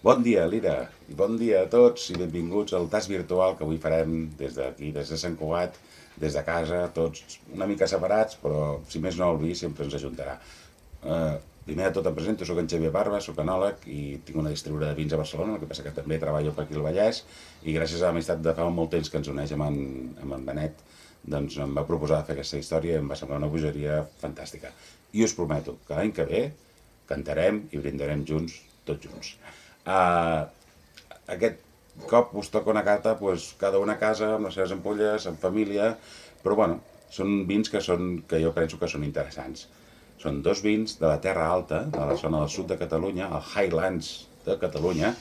Bon dia, Lira, i bon dia a tots i benvinguts al tas virtual que avui farem des d'aquí, des de Sant Cugat, des de casa, tots una mica separats, però si més no el vi sempre ens ajuntarà. Primer de tot em presento, soc en Xavier Barba, soc enòleg i tinc una distribuïdora de vins a Barcelona, el que passa que també treballo per aquí al Vallès i gràcies a l'amistat de fa molt temps que ens uneix amb en Benet, doncs em va proposar fer aquesta història i em va semblar una bogeria fantàstica. I us prometo que l'any que ve cantarem i brindarem junts, tots junts. Uh, aquest cop us toca una carta, pues, cada una a casa, amb les seves ampolles, en família, però bueno, són vins que jo penso que són interessants. Són dos vins de la Terra Alta, de la zona del sud de Catalunya, el Highlands de Catalunya,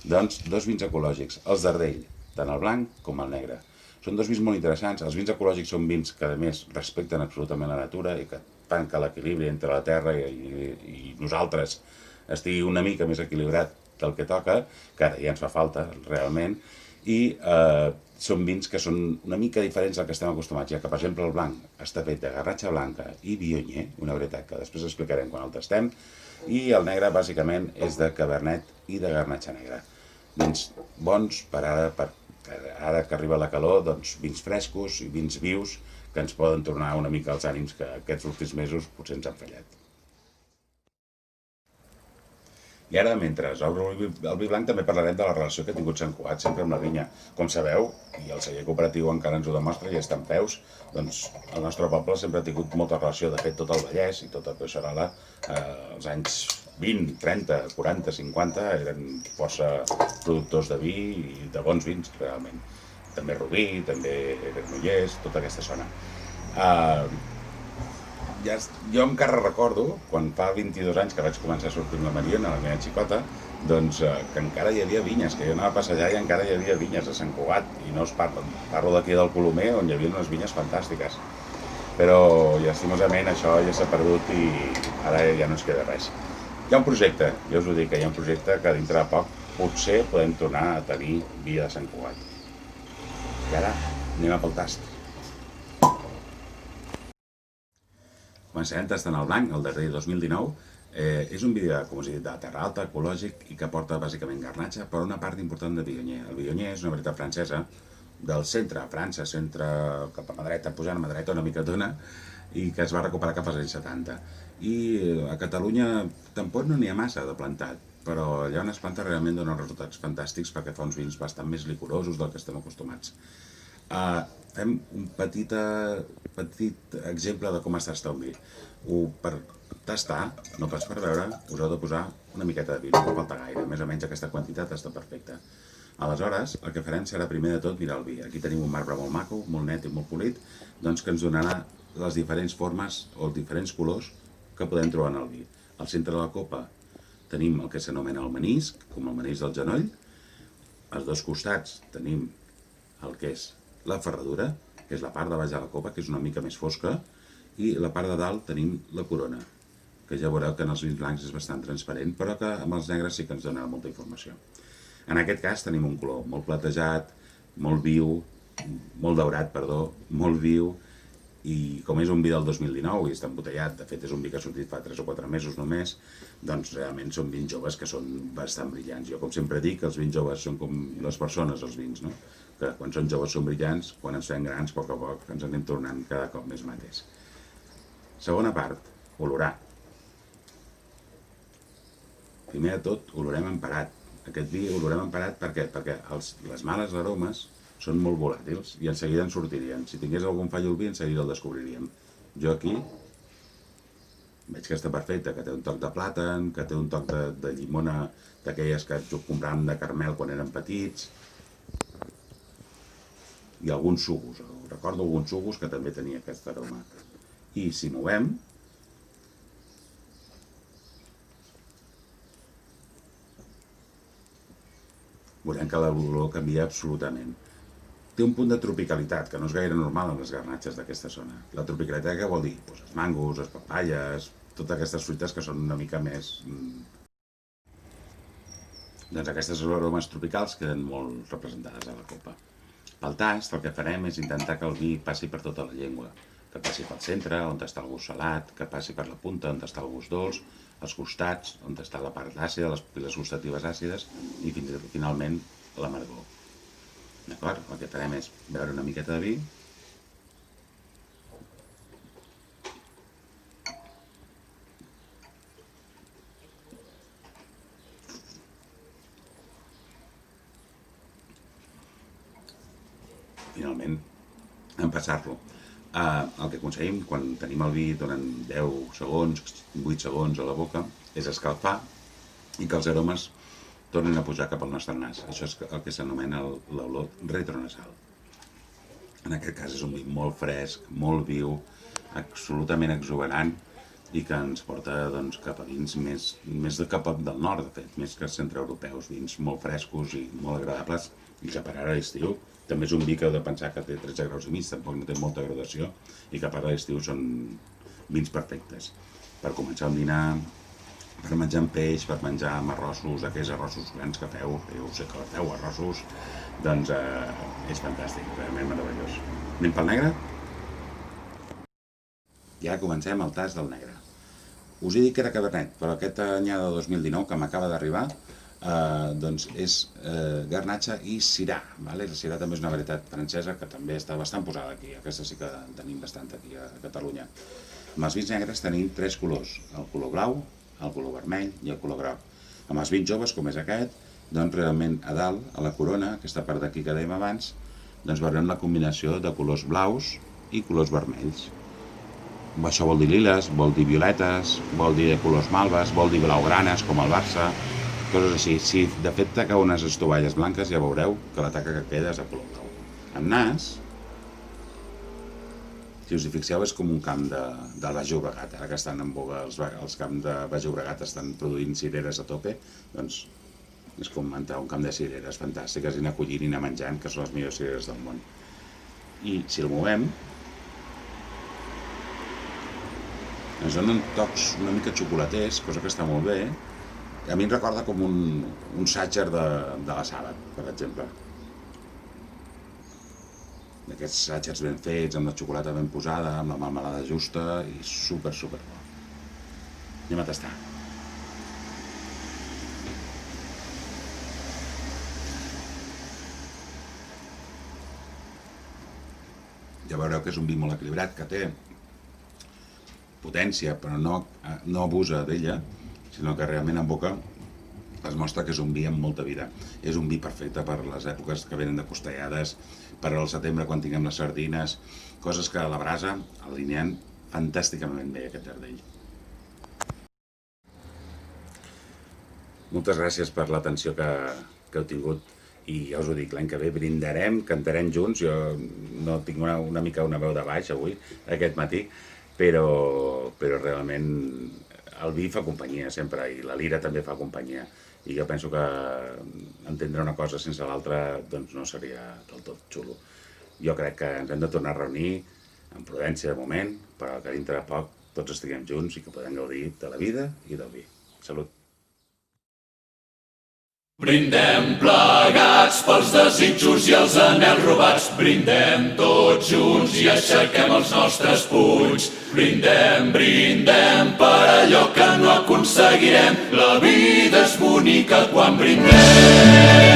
doncs dos vins ecològics, els d'Ardell, tant el blanc com el negre. Són dos vins molt interessants. Els vins ecològics són vins que, a més, respecten absolutament la natura i que fan que l'equilibri entre la terra i nosaltres estigui una mica més equilibrat del que toca, que ara ja ens fa falta, realment, i són vins que són una mica diferents del que estem acostumats, ja que, per exemple, el blanc està fet de garratxa blanca i viognier, una varietat que després explicarem quan el tastem, i el negre, bàsicament, és de cabernet i de garnatxa negra. Vins bons per ara que arriba la calor, doncs vins frescos i vins vius que ens poden tornar una mica els ànims que aquests últims mesos potser ens han fallat. I ara, mentre obro el vi blanc, també parlarem de la relació que ha tingut Sant Cugat sempre amb la vinya. Com sabeu, i el celler cooperatiu encara ens ho demostra i està en peus, doncs el nostre poble sempre ha tingut molta relació. De fet, tot el Vallès i tota Collserola, als anys 20, 30, 40, 50, eren força productors de vi i de bons vins, realment. També Rubí, també Granollers, tota aquesta zona. Uh, ja, jo encara recordo, quan fa 22 anys que vaig començar a sortir amb la Mariona, la meva xicota, doncs que encara hi havia vinyes, que jo anava a passejar i encara hi havia vinyes a Sant Cugat, i no us parlo d'aquí del Colomer, on hi havia unes vinyes fantàstiques. Però, llastimosament, això ja s'ha perdut i ara ja no ens queda res. Hi ha un projecte, jo us ho dic, que hi ha un projecte que dintre de poc potser podem tornar a tenir vi de Sant Cugat. I ara anem a pel tast. Començarem tastant el blanc, el darrer 2019. És un vi, com us he dit, de terra alta, ecològic i que porta bàsicament garnatxa, però una part important de Viognier. El Viognier és una varietat francesa del centre, a França, centre cap a mà dreta, pujant a mà dreta una micatona, i que es va recuperar cap als anys 70. I a Catalunya tampoc no n'hi ha massa de plantat, però allà on es planta realment dona resultats fantàstics perquè fa uns vins bastant més licorosos del que estem acostumats. Fem un petit exemple de com es tasta un vi. Per tastar, no pas per veure, us heu de posar una miqueta de vi, no falta gaire, més o menys aquesta quantitat està perfecta. Aleshores, el que farem serà primer de tot mirar el vi. Aquí tenim un marbre molt maco, molt net i molt polit, doncs que ens donarà les diferents formes o els diferents colors que podem trobar en el vi. Al centre de la copa tenim el que s'anomena el menisc, com el menisc del genoll. Als dos costats tenim el que és la ferradura, que és la part de baix de la copa, que és una mica més fosca, i la part de dalt tenim la corona, que ja veureu que en els vins blancs és bastant transparent, però que amb els negres sí que ens dona molta informació. En aquest cas tenim un color molt platejat, molt viu, molt daurat, perdó, molt viu, i com és un vi del 2019 i està embotellat, de fet és un vi que ha sortit fa 3 o 4 mesos només, doncs realment són vins joves que són bastant brillants. Jo com sempre dic, els vins joves són com les persones, els vins, no? Que quan són joves són brillants, quan ens fem grans, a poc ens anem tornant cada cop més mates. Segona part, olorar. Primer de tot, olorem emparat. Aquest vi olorem emparat per què? Perquè les males aromes són molt volàtils i en seguida en sortirien. Si tingués algun fallo al vi, en seguida el descobriríem. Jo aquí veig que està perfecte, que té un toc de plàtan, que té un toc de llimona d'aquelles que compràvem de caramel quan érem petits, i alguns sucos. Recordo alguns sucos que també tenia aquest aroma. I si movem, veurem que l'olor canvia absolutament. Té un punt de tropicalitat, que no és gaire normal en les garnatxes d'aquesta zona. La tropicalitat què vol dir? Pues els mangos, les papalles, totes aquestes fruites que són una mica més... Doncs aquestes aromes tropicals queden molt representades a la copa. Pel tast, el que farem és intentar que el vi passi per tota la llengua, que passi pel centre, on està el gust salat, que passi per la punta, on està el gust dolç, els costats, on està la part àcida, les papil·les gustatives àcides, i finalment l'amargor. D'acord? El que farem és beure una miqueta de vi. Finalment, empassar-lo. El que aconseguim quan tenim el vi durant 10 segons, 8 segons a la boca, és escalfar i que els aromes tornin a pujar cap al nostre nas. Això és el que s'anomena l'olor retronasal. En aquest cas és un vi molt fresc, molt viu, absolutament exuberant i que ens porta doncs, cap a vins més de cap del nord, de fet, més que centreeuropeus, vins molt frescos i molt agradables i que per ara a l'estiu també és un vi que heu de pensar que té 13 graus i mig, tampoc no té molta gradació i que per ara a l'estiu són vins perfectes. Per començar un dinar, per menjar amb peix, per menjar amb arrossos, aquells arrossos grans que feu, jo sé que feu arrossos, doncs és fantàstic, realment meravellós. Anem pel negre? Ja comencem el tast del negre. Us he dit que era Cabernet, però aquest anyada de 2019 que m'acaba d'arribar doncs és Garnatxa i Syrah. La Syrah també és una varietat francesa que també està bastant posada aquí, aquesta sí que tenim bastant aquí a Catalunya. Amb els vins negres tenim 3 colors, el color blau, el color vermell i el color groc. Amb els vins joves, com és aquest, doncs realment a dalt, a la corona, aquesta part d'aquí que dèiem abans, doncs veurem la combinació de colors blaus i colors vermells. Això vol dir liles, vol dir violetes, vol dir de colors malves, vol dir blaugranes, com el Barça, coses així. Si de fet tacau unes estovalles blanques ja veureu que la taca que queda és de color blau. Amb nas, si us hi fixeu, és com un camp del Baix Llobregat. Ara que estan en boga els camps de Baix Llobregat, estan produint cireres a tope, doncs és com entrar a un camp de cireres fantàstiques i anar collint i anar menjant, que són les millors cireres del món. I si el movem, ens donen tocs una mica xocolaters, cosa que està molt bé. A mi em recorda com un sàcher de la Sabat, per exemple. D'aquests sàchers ben fets, amb la xocolata ben posada, amb la melmelada justa i super bo. Anem a tastar. Ja veureu que és un vi molt equilibrat, que té potència, però no abusa d'ella, sinó que realment en boca es mostra que és un vi amb molta vida. És un vi perfecte per les èpoques que venen de costellades, per al setembre quan tinguem les sardines, coses que a la brasa alineen fantàsticament bé aquest jardell. Moltes gràcies per l'atenció que heu tingut i ja us ho dic, l'any que ve brindarem, cantarem junts. Jo no tinc una mica una veu de baix avui, aquest matí, però realment el vi fa companyia sempre i la lira també fa companyia i jo penso que entendre una cosa sense l'altra doncs no seria del tot xulo. Jo crec que ens hem de tornar a reunir amb prudència de moment, però que dintre de poc tots estiguem junts i que podem gaudir de la vida i del vi. Salut! Brindem plegats pels desitjos i els anhels robats. Brindem tots junts i aixequem els nostres punys. Brindem, brindem per allò que no aconseguirem. La vida és bonica quan brindem.